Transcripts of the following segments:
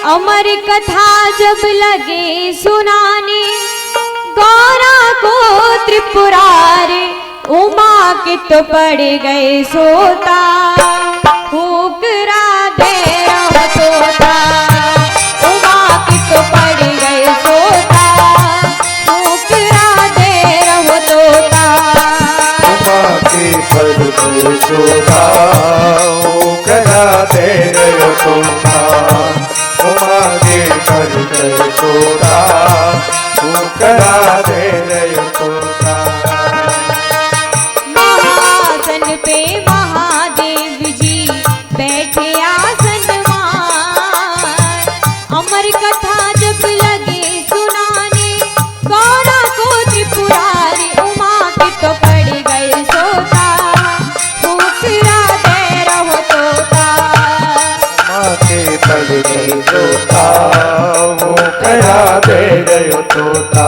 अमर कथा जब लगे सुनाने, गौरा को त्रिपुरारी उमा के तो पड़ गए सोता, फूकरा दे रहो तोता, उमा के तो पड़ गए सोता, फूकरा दे रहो तोता, उमा के पड़ गए सोता, फूकरा दे रहो तोता, उमा के पड़ गए सोता, फूकरा दे रहो तोता। महासन पे महादेव जी बैठे आसन मार, अमर कथा जब लगे सुनाने, गौरा को त्रिपुरारी उमा के तो पड़ गए सोता, फूकरा दे रहो तोता, उमा के पड़ गए सोता, फूकरा दे रहो तोता।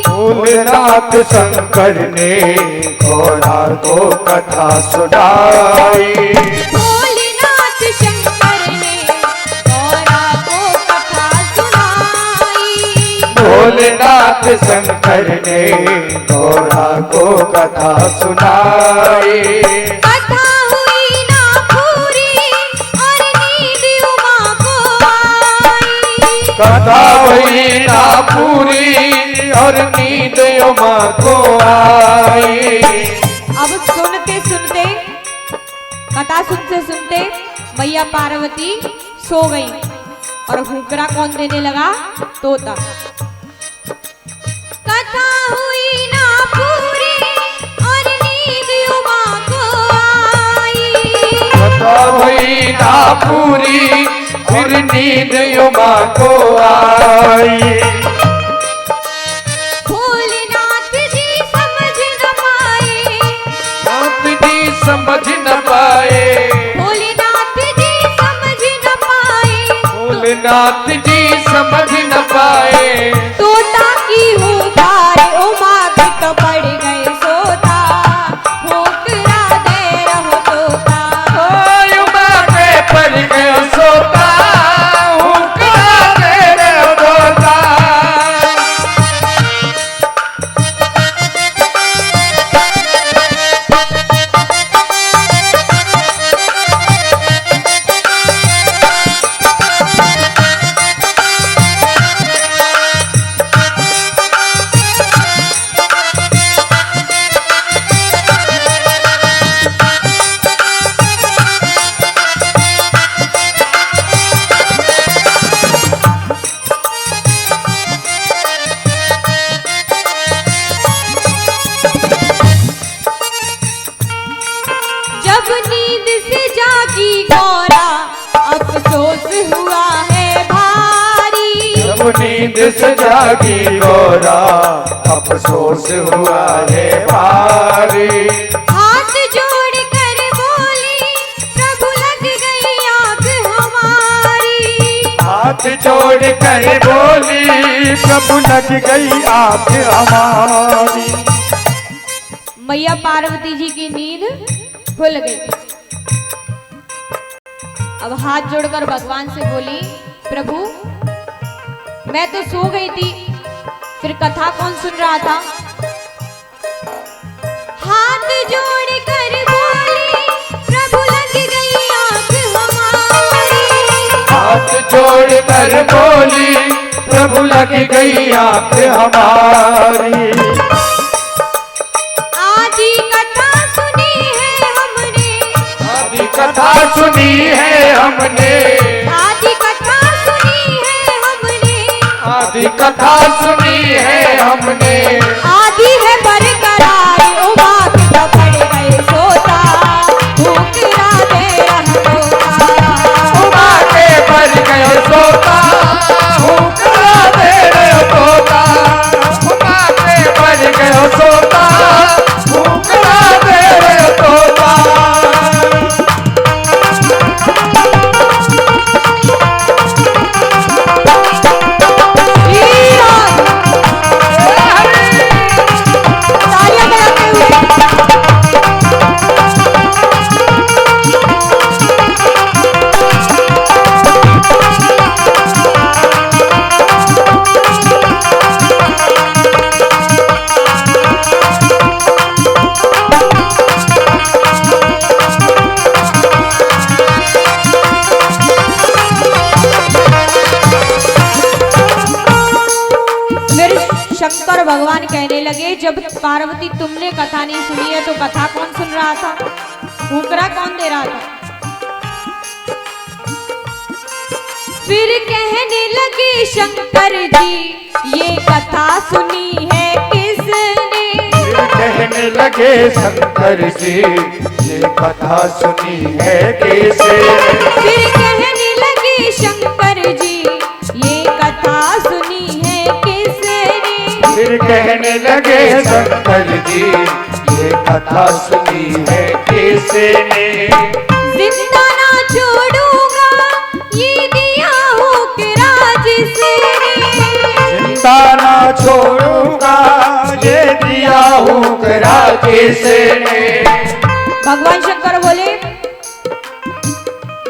भोलेनाथ शंकर ने गौरा को कथा सुनाई, भोलेनाथ शंकर ने गौरा को कथा सुनाई, भोलेनाथ शंकर ने गौरा को कथा सुनाई, कथा हुई ना पूरी और नींद उमा को आई, कथा हुई ना पूरी और नींद उमा को आई। अब सुनते सुनते कथा सुनते सुनते मैया पार्वती सो गई और हुकरा कौन देने लगा? तोता। कथा हुई ना पूरी और नींद उमा को आई, कथा हुई ना पूरी फिर नींद उमा को आई, समझ न पाए, भोलेनाथ जी समझ न पाए, भोलेनाथ जी समझ न पाए, तोता की हुंकार उमा के तो पड़ गए सोता, फूकरा दे रहो तोता, उमा के पड़ गए सोता, फूकरा दे रहो तोता। जब नींद से जागी गौरा अफसोस हुआ है भारी, जब नींद से जागी गौरा अफसोस हुआ है भारी, हाथ जोड़ कर बोली प्रभु लग गई आंख हमारी, हाथ जोड़ कर बोली प्रभु लग गई आंख हमारी। मैया पार्वती जी की नींद खुल गई। अब हाथ जोड़कर भगवान से बोली, प्रभु मैं तो सो गई थी, फिर कथा कौन सुन रहा था? हाथ जोड़कर बोली प्रभु लग गई आंख हमारी, हाथ जोड़ कर बोली प्रभु लग गई आंख हमारी। आदि कथा सुनी है हमने, आदि कथा कथा सुनी है हमने, आदि कथा सुनी है हमने, आदि कथा सुनी है हमने। आदि है बरकरार उमा के तो पड़ गए सोता, ठुकरा दे रहा तोता। उमा के पड़ गए सोता, ठुकरा दे रहे तोता। उमा के पड़ गए सोता, ठुकरा दे रहे तोता। तालियां बजाते हुए फिर शंकर भगवान कहने लगे, जब पार्वती तुमने कथा नहीं सुनी है तो कथा कौन सुन रहा था, फूकरा कौन दे रहा था। फिर कहने लगे शंकर जी, ये कथा सुनी है किसने। फिर कहने लगे शंकर जी, ये कथा सुनी है किसे। फिर कहने लगे शंकर जी, ये कथा सुनी है किसने। फिर कहने लगे शंकर जी, ये कथा सुनी है किसे ने। जिंदा ना छोड़ूंगा ये दिया हुक्रा जिसने। जिंदा ना छोड़ूंगा ये दिया हुक्रा जिसे ने। भगवान शंकर बोले,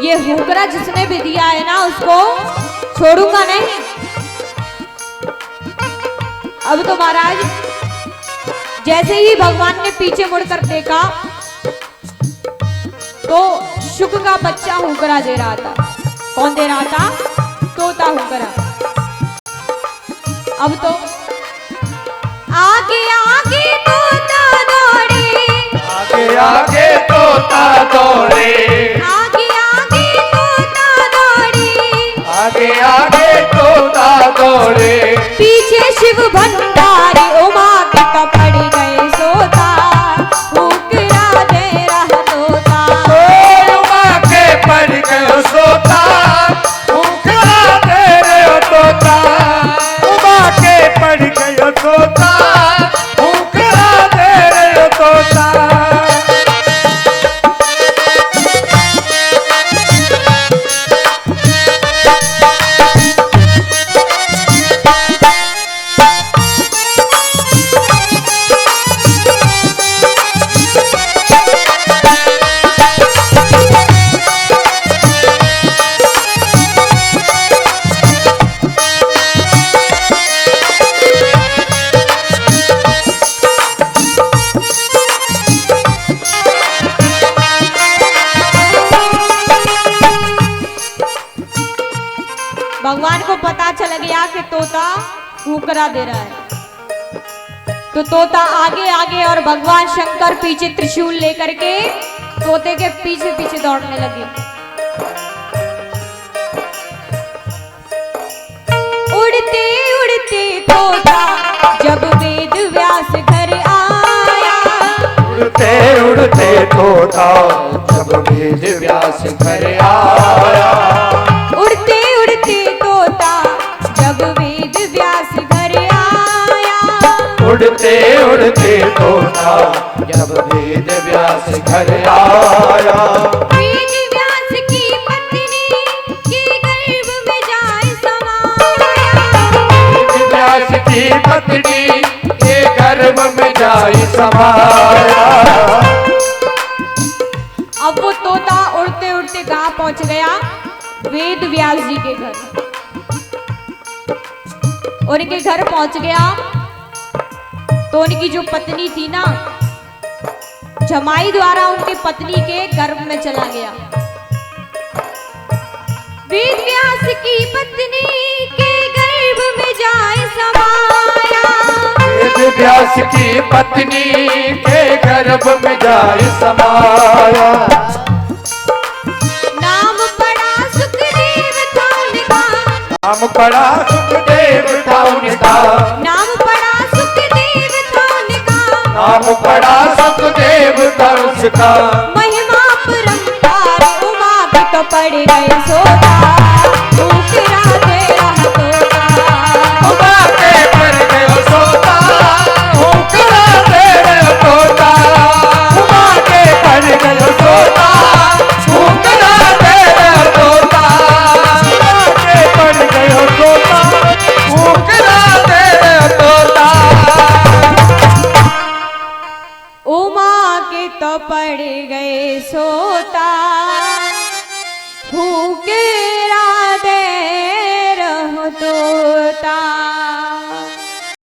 ये हुक्रा जिसने भी दिया है ना उसको छोड़ूंगा नहीं। अब तो महाराज जैसे ही भगवान ने पीछे मुड़कर देखा तो शुक का बच्चा हुक्रा दे रहा था। कौन दे रहा था? तोता हुक्रा। अब तो आगे आगे तोता दौड़े, आगे आगे तोता दौड़े, आगे आगे तोता दौड़े, आगे आगे तोता दौड़े। पीछे शिव भंडारी उमा के तो पड़ गए सोता, हुक्रा दे रहा तोता। उमा के पड़ गए सोता, हुक्रा दे रहे तोता। उमा के पड़ गए सोता, हुक्रा दे रहे तोता। भगवान को पता चल गया कि तोता हुक्रा दे रहा है, तो तोता आगे आगे और भगवान शंकर पीछे त्रिशूल लेकर के तोते के पीछे पीछे दौड़ने लगे। उड़ते उड़ते तोता जब वेद व्यास घर आया, उड़ते उड़ते तोता जब वेद व्यास घर आया। उड़ते उड़ते तोता जब वेद व्यास घर आया, उड़ते उड़ते तोता जब वेद व्यास घर आया। वेद व्यास की पत्नी के गर्भ में जाए समाया, वेद व्यास की पत्नी के गर्भ में जाए समाया। अब वो तोता उड़ते उड़ते कहाँ पहुंच गया? वेद व्यास जी के घर। उनके घर पहुंच गया तो उनकी जो पत्नी थी ना, जमाई द्वारा उनकी पत्नी के गर्भ में चला गया। वेद व्यास की पत्नी के गर्भ में जाए समाया, वेद व्यास की पत्नी के गर्भ में जाए समाया। पड़ा सुखदेव था उनका, नाम पड़ा सुखदेव था उनका, नाम पड़ा सुखदेव था उसका। महिमा परंपार उमा की तो पड़ गए सोता, ठुकरा दे रहा तोता। उमा के पड़ गए सोता, ठुकरा दे रहा तोता। उमा के पड़ गए सोता, ठुकरा दे रहा तोता। उमा के पड़ गए सोता, ठुकरा दे रहा तोता। उमा के तो पड़ गए